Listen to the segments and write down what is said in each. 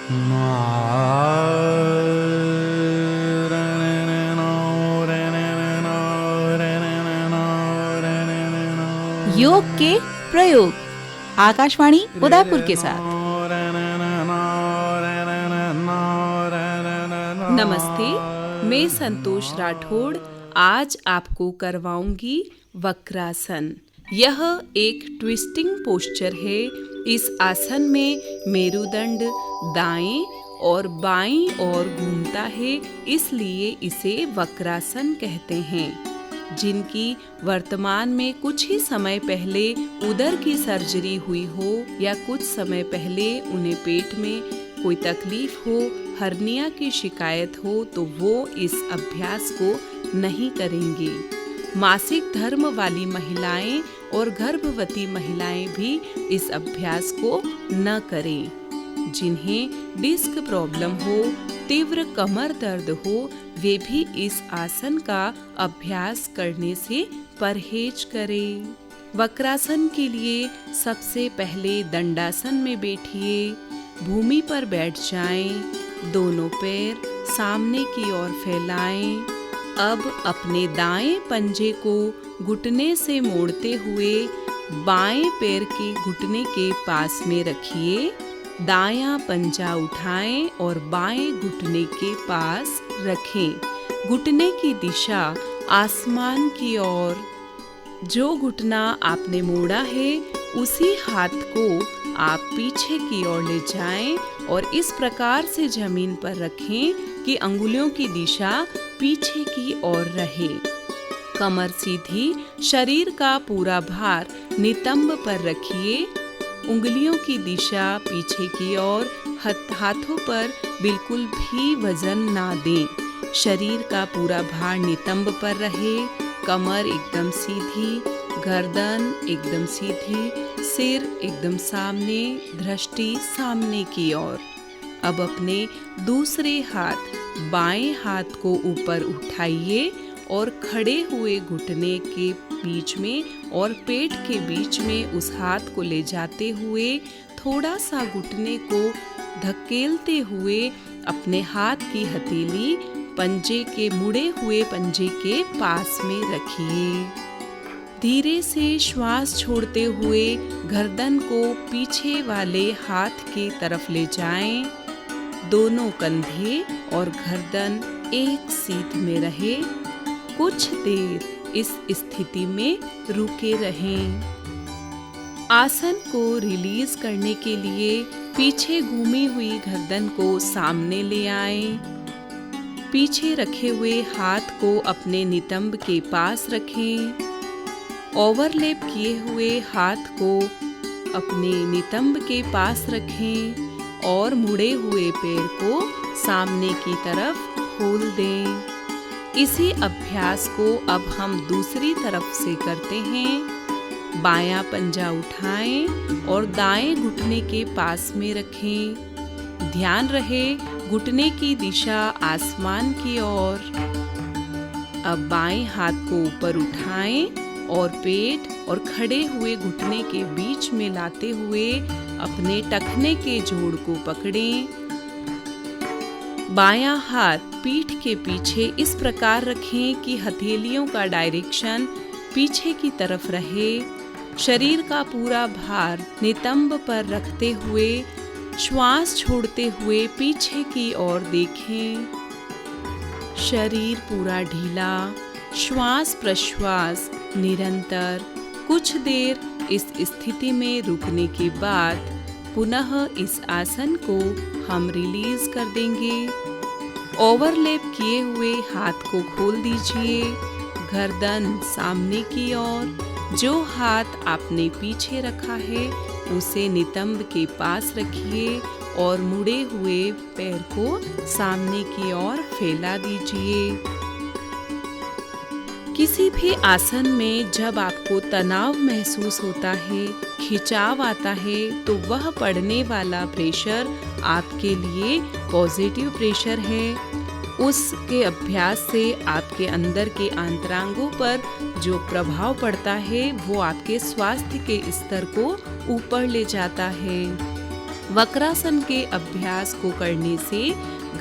योग के प्रयोग आकाशवाणी उदयपुर के साथ। नमस्ते, मैं संतोष राठौड़ आज आपको करवाऊंगी वक्रासन। यह एक ट्विस्टिंग पोस्चर है। इस आसन में मेरुदंड दाएं और बाईं ओर घूमता है, इसलिए इसे वक्रासन कहते हैं। जिनकी वर्तमान में कुछ ही समय पहले उदर की सर्जरी हुई हो या कुछ समय पहले उन्हें पेट में कोई तकलीफ हो, हर्निया की शिकायत हो, तो वो इस अभ्यास को नहीं करेंगे। मासिक धर्म वाली महिलाएं और गर्भवती महिलाएं भी इस अभ्यास को न करें। जिन्हें डिस्क प्रॉब्लम हो, तीव्र कमर दर्द हो, वे भी इस आसन का अभ्यास करने से परहेज करें। वक्रासन के लिए सबसे पहले दंडासन में बैठिए। भूमि पर बैठ जाएं, दोनों पैर सामने की ओर फैलाएं। अब अपने दाएं पंजे को घुटने से मोड़ते हुए बाएं पैर के घुटने के पास में रखिए। दायां पंजा उठाएं और बाएं घुटने के पास रखें। घुटने की दिशा आसमान की ओर। जो घुटना आपने मोड़ा है उसी हाथ को आप पीछे की ओर ले जाएं और इस प्रकार से जमीन पर रखें कि अंगुलियों की दिशा पीछे की ओर रहे। कमर सीधी, शरीर का पूरा भार नितंब पर रखिए। उंगलियों की दिशा पीछे की ओर। हाथों पर बिल्कुल भी वजन ना दें। शरीर का पूरा भार नितंब पर रहे। कमर एकदम सीधी, गर्दन एकदम सीधी, सिर एकदम सामने, दृष्टि सामने की ओर। अब अपने दूसरे हाथ बाएं हाथ को ऊपर उठाइए और खड़े हुए घुटने के बीच में और पेट के बीच में उस हाथ को ले जाते हुए थोड़ा सा घुटने को धकेलते हुए अपने हाथ की हथेली पंजे के मुड़े हुए पंजे के पास में रखिए। धीरे से श्वास छोड़ते हुए गर्दन को पीछे वाले हाथ की तरफ ले जाएं। दोनों कंधे और गर्दन एक सीध में रहे। कुछ देर इस स्थिति में रुके रहें। आसन को रिलीज करने के लिए पीछे घूमी हुई गर्दन को सामने ले आएं। पीछे रखे हुए हाथ को अपने नितंब के पास रखें। ओवरलैप किए हुए हाथ को अपने नितंब के पास रखें और मुड़े हुए पैर को सामने की तरफ खोल दें। इसी अभ्यास को अब हम दूसरी तरफ से करते हैं। बायां पंजा उठाएं और दाएं घुटने के पास में रखें। ध्यान रहे घुटने की दिशा आसमान की ओर। अब बाएं हाथ को ऊपर उठाएं और पेट और खड़े हुए घुटने के बीच में लाते हुए अपने टखने के जोड़ को पकड़ें। बायां हाथ पीठ के पीछे इस प्रकार रखें कि हथेलियों का डायरेक्शन पीछे की तरफ रहे। शरीर का पूरा भार नितंब पर रखते हुए श्वास छोड़ते हुए पीछे की ओर देखें। शरीर पूरा ढीला, श्वास प्रश्वास निरंतर। कुछ देर इस स्थिति में रुकने के बाद पुनः इस आसन को हम रिलीज कर देंगे। ओवरलैप किए हुए हाथ को खोल दीजिए। गर्दन सामने की ओर। जो हाथ आपने पीछे रखा है उसे नितंब के पास रखिए और मुड़े हुए पैर को सामने की ओर फैला दीजिए। किसी भी आसन में जब आपको तनाव महसूस होता है, खिंचाव आता है, तो वह पड़ने वाला प्रेशर आपके लिए पॉजिटिव प्रेशर है। उसके अभ्यास से आपके अंदर के अंतरांगों पर जो प्रभाव पड़ता है वो आपके स्वास्थ्य के स्तर को ऊपर ले जाता है। वक्रासन के अभ्यास को करने से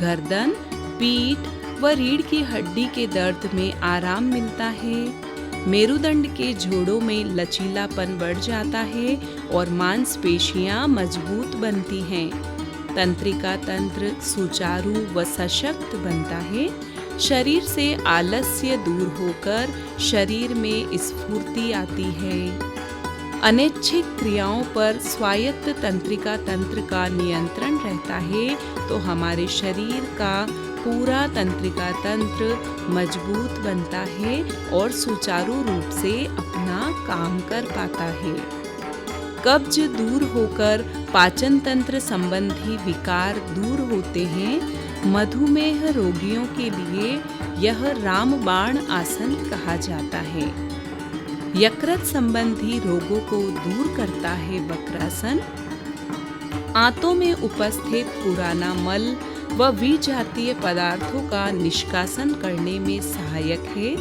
गर्दन, पीठ व रीढ़ की हड्डी के दर्द में आराम मिलता है। मेरुदंड के जोड़ों में लचीलापन बढ़ जाता है और मांसपेशियां मजबूत बनती हैं। तंत्रिका तंत्र सुचारू व सशक्त बनता है। शरीर से आलस्य दूर होकर शरीर में स्फूर्ति आती है। अनैच्छिक क्रियाओं पर स्वायत्त तंत्रिका तंत्र का नियंत्रण रहता है तो हमारे शरीर का पूरा तंत्रिका तंत्र मजबूत बनता है और सुचारू रूप से अपना काम कर पाता है। कब्ज दूर होकर पाचन तंत्र संबंधी विकार दूर होते हैं। मधुमेह रोगियों के लिए यह रामबाण आसन कहा जाता है। यकृत संबंधी रोगों को दूर करता है वक्रासन। आंतों में उपस्थित पुराना मल व विजातीय पदार्थों का निष्कासन करने में सहायक है।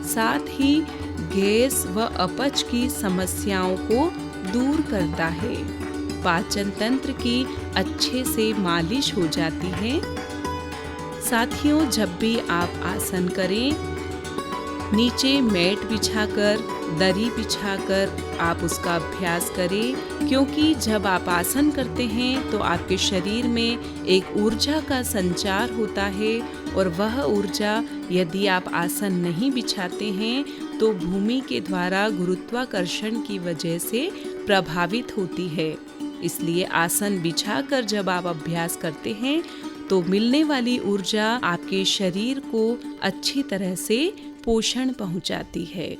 साथ ही गैस व अपच की समस्याओं को दूर करता है। पाचन तंत्र की अच्छे से मालिश हो जाती है। साथियों, जब भी आप आसन करें, नीचे मैट बिछाकर, दरी बिछाकर आप उसका अभ्यास करें, क्योंकि जब आप आसन करते हैं तो आपके शरीर में एक ऊर्जा का संचार होता है और वह ऊर्जा यदि आप आसन नहीं बिछाते हैं तो भूमि के द्वारा गुरुत्वाकर्षण की वजह से प्रभावित होती है। इसलिए आसन बिछाकर जब आप अभ्यास करते हैं तो मिलने वाली ऊर्जा आपके शरीर को अच्छी तरह से पोषण पहुंचाती है।